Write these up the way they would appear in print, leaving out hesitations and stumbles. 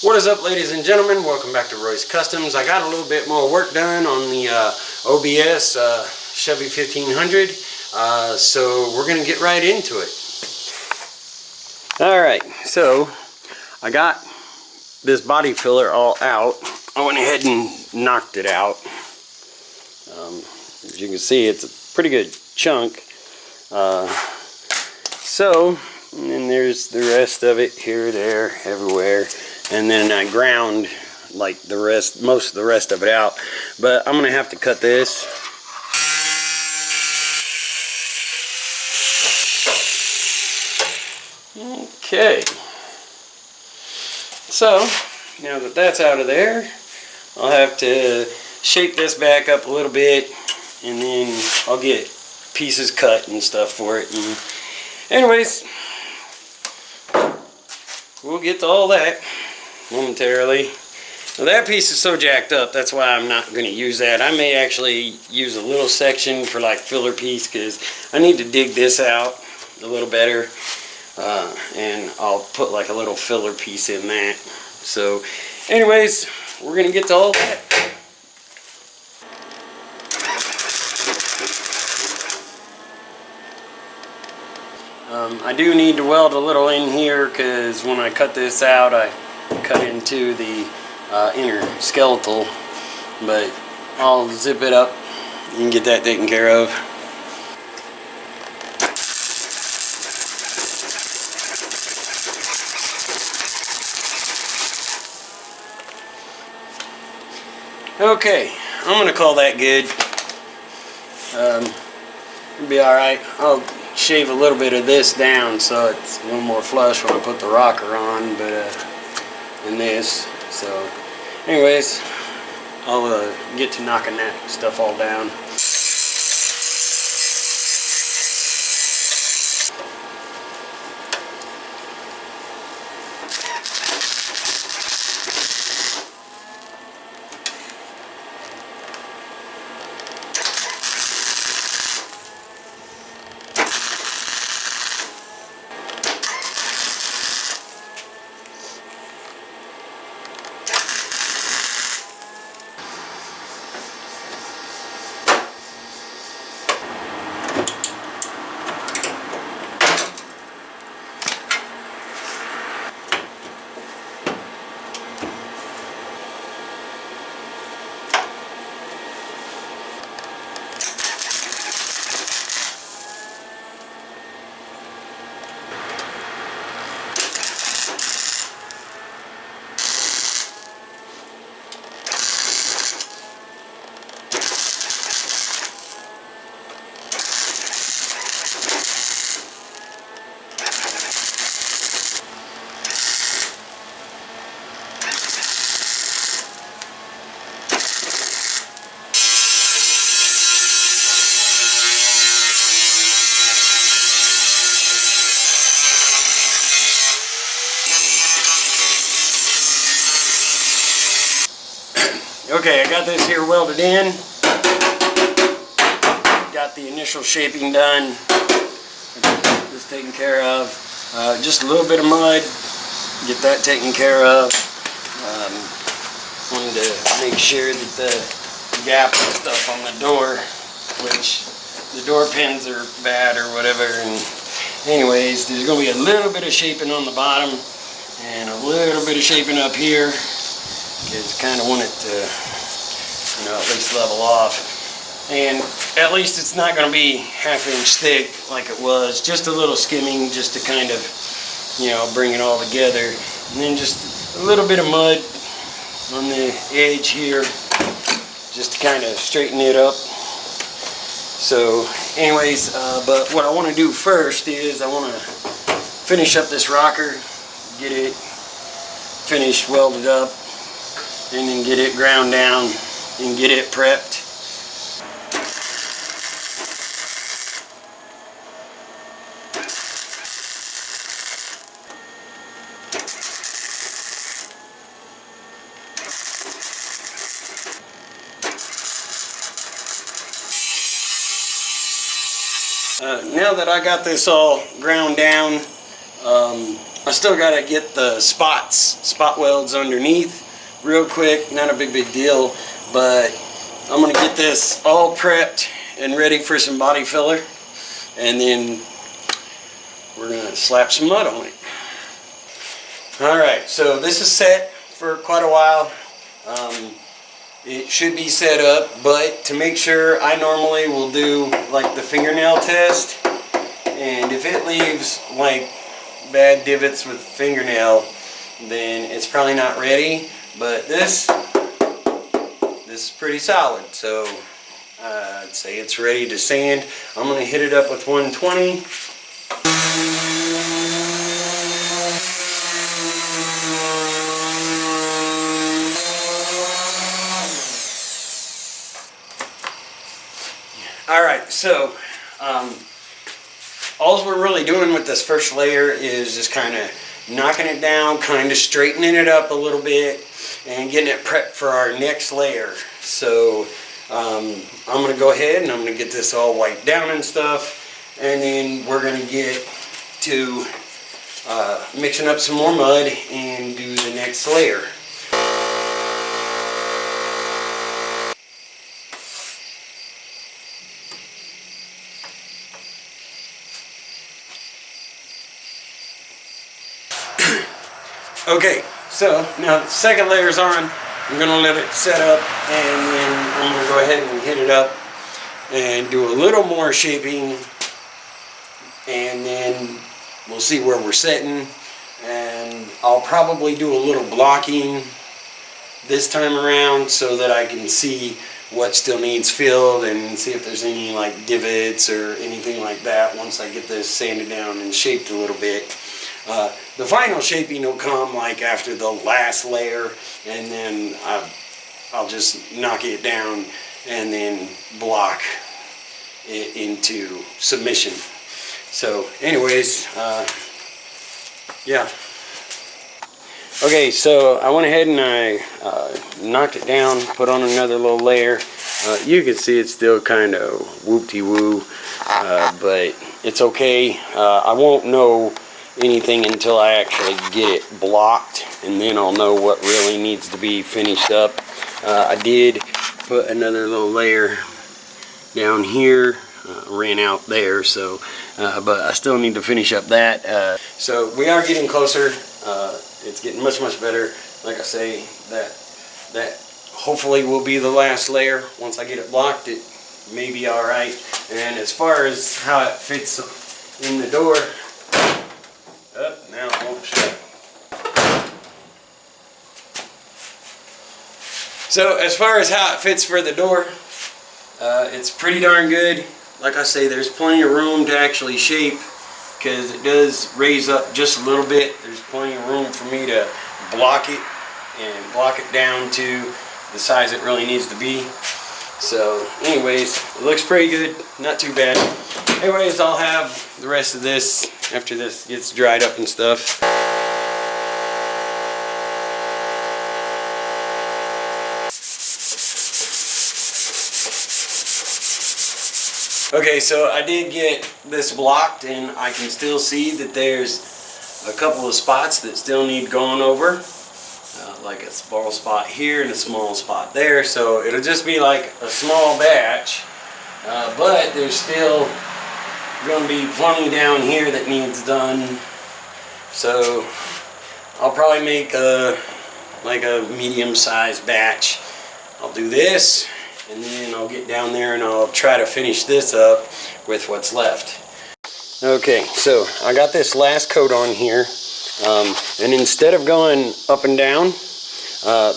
What is up, ladies and gentlemen? Welcome back to Roy's Customs. I got a little bit more work done on the OBS Chevy 1500, so we're going to get right into it. Alright, so I got this body filler all out. I went ahead and knocked it out. As you can see, it's a pretty good chunk. And then there's the rest of it here, there, everywhere. And then I ground like most of the rest of it out. But I'm gonna have to cut this. Okay. So now that that's out of there, I'll have to shape this back up a little bit, and then I'll get pieces cut and stuff for it. And anyways, we'll get to all that momentarily. Now that piece is so jacked up, that's why I'm not going to use that. I may actually use a little section for like filler piece, because I need to dig this out a little better, and I'll put like a little filler piece in that. So anyways, we're going to get to all that. I do need to weld a little in here, because when I cut this out, I cut into the inner skeletal, but I'll zip it up and get that taken care of. Okay, I'm gonna call that good. It'll be alright. I'll shave a little bit of this down so it's a little more flush when I put the rocker on, but in this. So anyways, I'll get to knocking that stuff all down. Okay, I got this here welded in. Got the initial shaping done. This taken care of. Just a little bit of mud. Get that taken care of. Wanted to make sure that the gap and stuff on the door, which the door pins are bad or whatever. And anyways, there's going to be a little bit of shaping on the bottom and a little bit of shaping up here. Because kind of want it to, at least level off. And at least it's not going to be ½ inch thick like it was. Just a little skimming, just to kind of, bring it all together. And then just a little bit of mud on the edge here, just to kind of straighten it up. So anyways, but what I want to do first is I want to finish up this rocker, get it finished, welded up, and then get it ground down and get it prepped. Now that I got this all ground down, I still gotta get the spot welds underneath real quick. Not a big deal, but I'm gonna get this all prepped and ready for some body filler, and then we're gonna slap some mud on it. Alright, so this is set for quite a while. It should be set up, but to make sure, I normally will do like the fingernail test, and if it leaves like bad divots with fingernail, then it's probably not ready. But this is pretty solid, so I'd say it's ready to sand. I'm going to hit it up with 120. Alright, so all we're really doing with this first layer is just kind of knocking it down, kind of straightening it up a little bit, and getting it prepped for our next layer. So I'm going to go ahead and I'm going to get this all wiped down and stuff, and then we're going to get to mixing up some more mud and do the next layer. Okay, so now the second layer's on. I'm going to let it set up, and then I'm going to go ahead and hit it up and do a little more shaping, and then we'll see where we're setting. And I'll probably do a little blocking this time around so that I can see what still needs filled and see if there's any like divots or anything like that once I get this sanded down and shaped a little bit. The final shaping will come like after the last layer, and then I'll just knock it down and then block it into submission. So anyways, yeah. Okay, so I went ahead and I knocked it down, put on another little layer. You can see it's still kind of whoop-de-woo, but it's okay. I won't know anything until I actually get it blocked, and then I'll know what really needs to be finished up. I did put another little layer down here, ran out there, so but I still need to finish up that. So we are getting closer. It's getting much better. Like I say, that hopefully will be the last layer. Once I get it blocked, it may be all right. And as far as how it fits in the door, now it won't shut. So as far as how it fits for the door, it's pretty darn good. Like I say, there's plenty of room to actually shape, because it does raise up just a little bit. There's plenty of room for me to block it and block it down to the size it really needs to be. So anyways, it looks pretty good, not too bad. Anyways, I'll have the rest of this after this gets dried up and stuff. Okay, so I did get this blocked, and I can still see that there's a couple of spots that still need going over. Like a small spot here and a small spot there, so it'll just be like a small batch, but there's still going to be plenty down here that needs done. So I'll probably make like a medium-sized batch. I'll do this, and then I'll get down there and I'll try to finish this up with what's left. Okay, so I got this last coat on here, and instead of going up and down,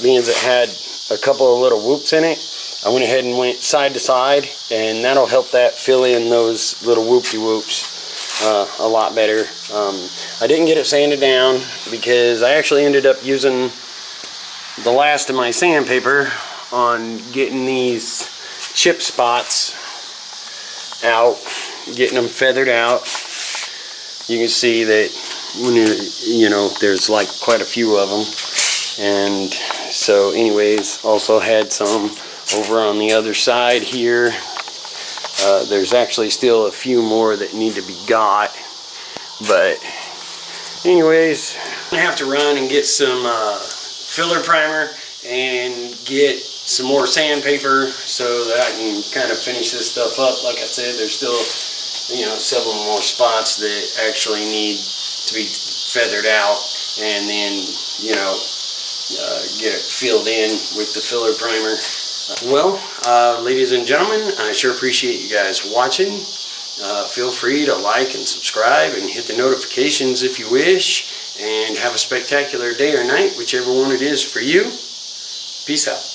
being as it had a couple of little whoops in it, I went ahead and went side to side, and that'll help that fill in those little whoop-de-whoops a lot better. I didn't get it sanded down because I actually ended up using the last of my sandpaper on getting these chip spots out, getting them feathered out. You can see that when you know, there's like quite a few of them. And so anyways, also had some over on the other side here. There's actually still a few more that need to be got, but anyways, I'm gonna have to run and get some filler primer and get some more sandpaper so that I can kind of finish this stuff up. Like I said, there's still, you know, several more spots that actually need to be feathered out, and then, you know, get it filled in with the filler primer. Well, ladies and gentlemen, I sure appreciate you guys watching. Feel free to like and subscribe and hit the notifications if you wish, and have a spectacular day or night, whichever one it is for you. Peace out.